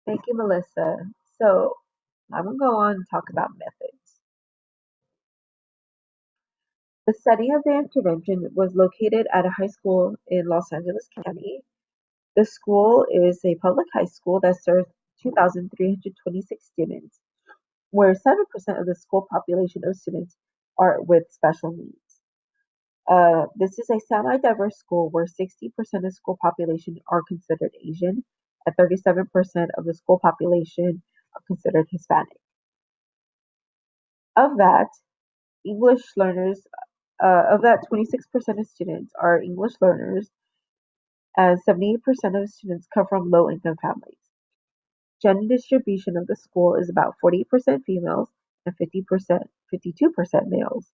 Thank you, Melissa. So I'm going to go on and talk about methods. The study of the intervention was located at a high school in Los Angeles County. The school is a public high school that serves 2,326 students, where 7% of the school population of students are with special needs. This is a semi-diverse school where 60% of school population are considered Asian and 37% of the school population are considered Hispanic. Of that, English learners, of that 26% of students are English learners, and 78% of students come from low-income families. Gender distribution of the school is about 48% females and 52% males.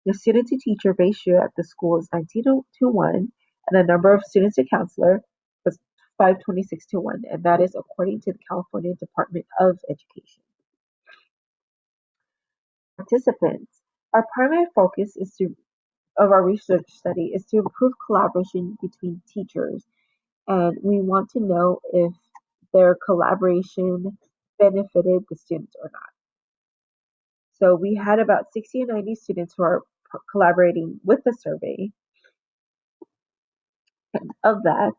The student-to-teacher ratio at the school is 19 to 1, and the number of students to counselor was 526 to 1, and that is according to the California Department of Education. Participants. Our primary focus of our research study is to improve collaboration between teachers, and we want to know if their collaboration benefited the students or not. So we had about 60 and 90 students who are collaborating with the survey. And of that,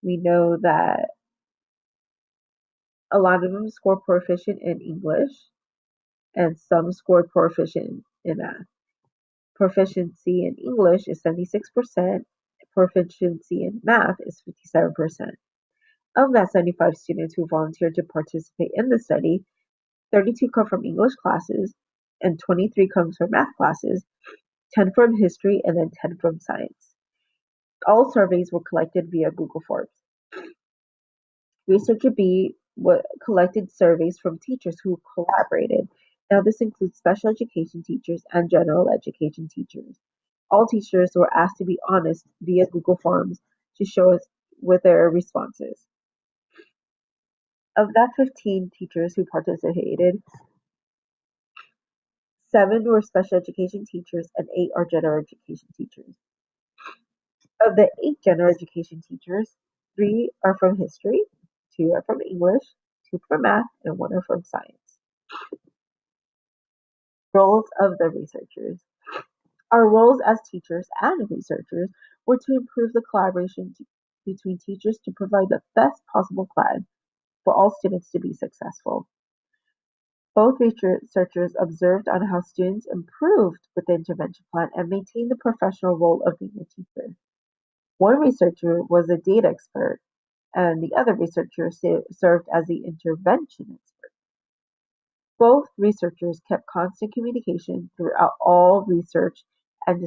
we know that a lot of them scored proficient in English and some scored proficient in math. Proficiency in English is 76%, proficiency in math is 57%. Of that 75 students who volunteered to participate in the study, 32 come from English classes and 23 comes from math classes, 10 from history, and then 10 from science. All surveys were collected via Google Forms. Researcher B collected surveys from teachers who collaborated. Now, this includes special education teachers and general education teachers. All teachers were asked to be honest via Google Forms to show us with their responses. Of that 15 teachers who participated, 7 were special education teachers and 8 are general education teachers. Of the 8 general education teachers, 3 are from history, 2 are from English, 2 from math, and 1 are from science. Roles of the researchers. Our roles as teachers and researchers were to improve the collaboration between teachers to provide the best possible plan for all students to be successful. Both researchers observed on how students improved with the intervention plan and maintained the professional role of being a teacher. One researcher was a data expert, and the other researcher served as the intervention expert. Both researchers kept constant communication throughout all research and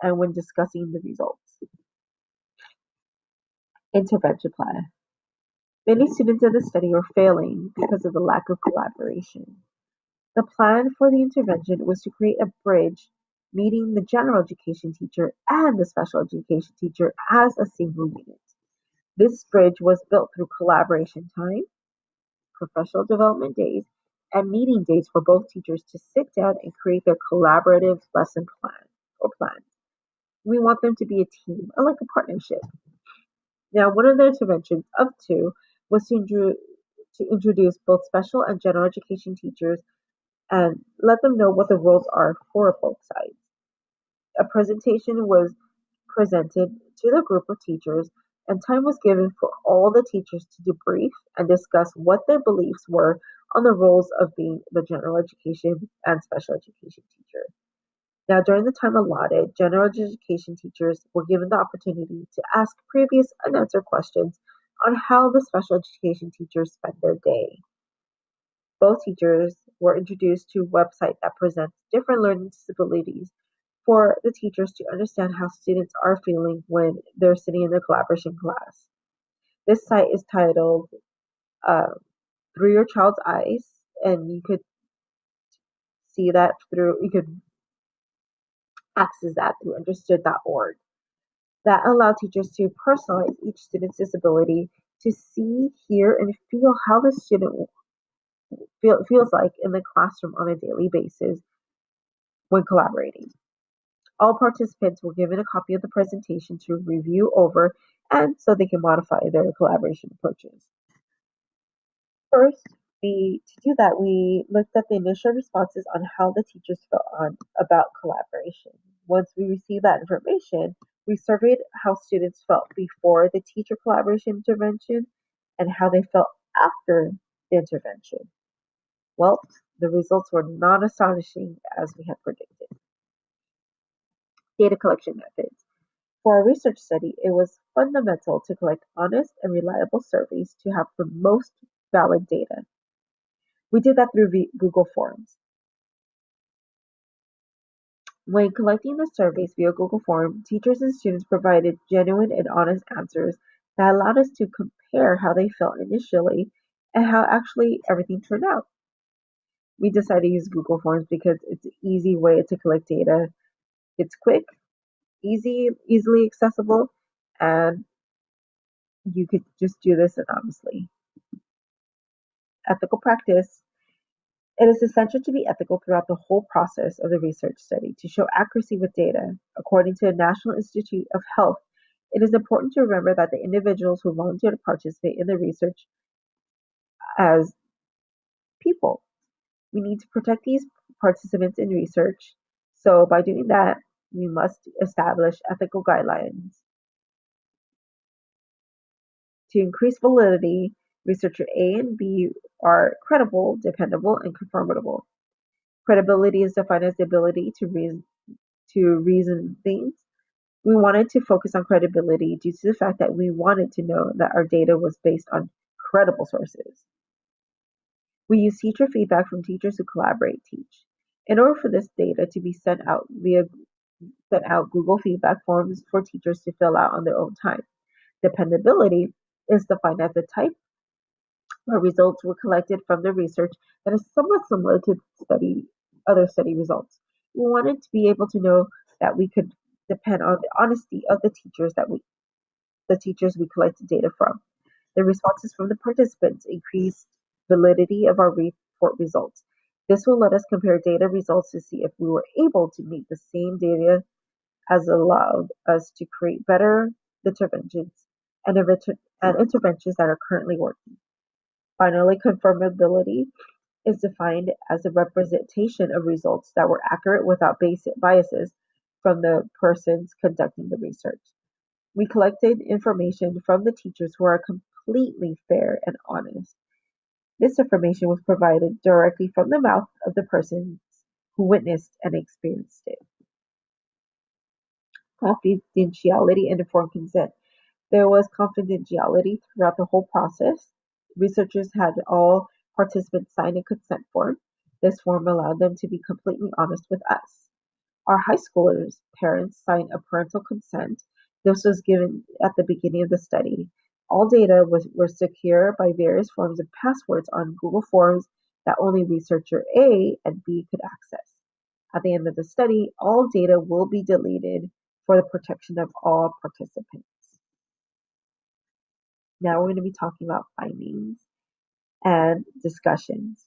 when discussing the results. Intervention plan. Many students in the study were failing because of the lack of collaboration. The plan for the intervention was to create a bridge meeting the general education teacher and the special education teacher as a single unit. This bridge was built through collaboration time, professional development days, and meeting days for both teachers to sit down and create their collaborative lesson plan or plans. We want them to be a team, like a partnership. Now, one of the interventions of two was to introduce both special and general education teachers and let them know what the roles are for both sides. A presentation was presented to the group of teachers, and time was given for all the teachers to debrief and discuss what their beliefs were on the roles of being the general education and special education teacher. Now, during the time allotted, general education teachers were given the opportunity to ask previous unanswered questions on how the special education teachers spent their day. Both teachers were introduced to a website that presents different learning disabilities for the teachers to understand how students are feeling when they're sitting in a collaboration class. This site is titled Through Your Child's Eyes, and you could you could access that through understood.org. That allowed teachers to personalize each student's disability to see, hear, and feel how the student feels like in the classroom on a daily basis when collaborating. All participants were given a copy of the presentation to review over and so they can modify their collaboration approaches. First, to do that, we looked at the initial responses on how the teachers felt about collaboration. Once we received that information, we surveyed how students felt before the teacher collaboration intervention and how they felt after the intervention. Well, the results were not astonishing as we had predicted. Data collection methods. For our research study, it was fundamental to collect honest and reliable surveys to have the most valid data. We did that through Google Forms. When collecting the surveys via Google Form, teachers and students provided genuine and honest answers that allowed us to compare how they felt initially and how actually everything turned out. We decided to use Google Forms because it's an easy way to collect data. It's quick, easily accessible, and you could just do this anonymously. Ethical practice. It is essential to be ethical throughout the whole process of the research study to show accuracy with data. According to the National Institute of Health, it is important to remember that the individuals who volunteer to participate in the research as people. We need to protect these participants in research. So by doing that, we must establish ethical guidelines. To increase validity, researcher A and B are credible, dependable, and confirmable. Credibility is defined as the ability to reason things. We wanted to focus on credibility due to the fact that we wanted to know that our data was based on credible sources. We use teacher feedback from teachers who collaborate teach. In order for this data to be sent out Google feedback forms for teachers to fill out on their own time. Dependability is defined as the type where results were collected from the research that is somewhat similar to other study results. We wanted to be able to know that we could depend on the honesty of the teachers we collected data from. The responses from the participants increased validity of our report results. This will let us compare data results to see if we were able to meet the same data as allowed us to create better interventions and interventions that are currently working. Finally, confirmability is defined as a representation of results that were accurate without biases from the persons conducting the research. We collected information from the teachers who are completely fair and honest. This information was provided directly from the mouth of the persons who witnessed and experienced it. Confidentiality and informed consent. There was confidentiality throughout the whole process. Researchers had all participants sign a consent form. This form allowed them to be completely honest with us. Our high schoolers' parents signed a parental consent. This was given at the beginning of the study. All data were secure by various forms of passwords on Google Forms that only researcher A and B could access. At the end of the study, all data will be deleted for the protection of all participants. Now we're going to be talking about findings and discussions.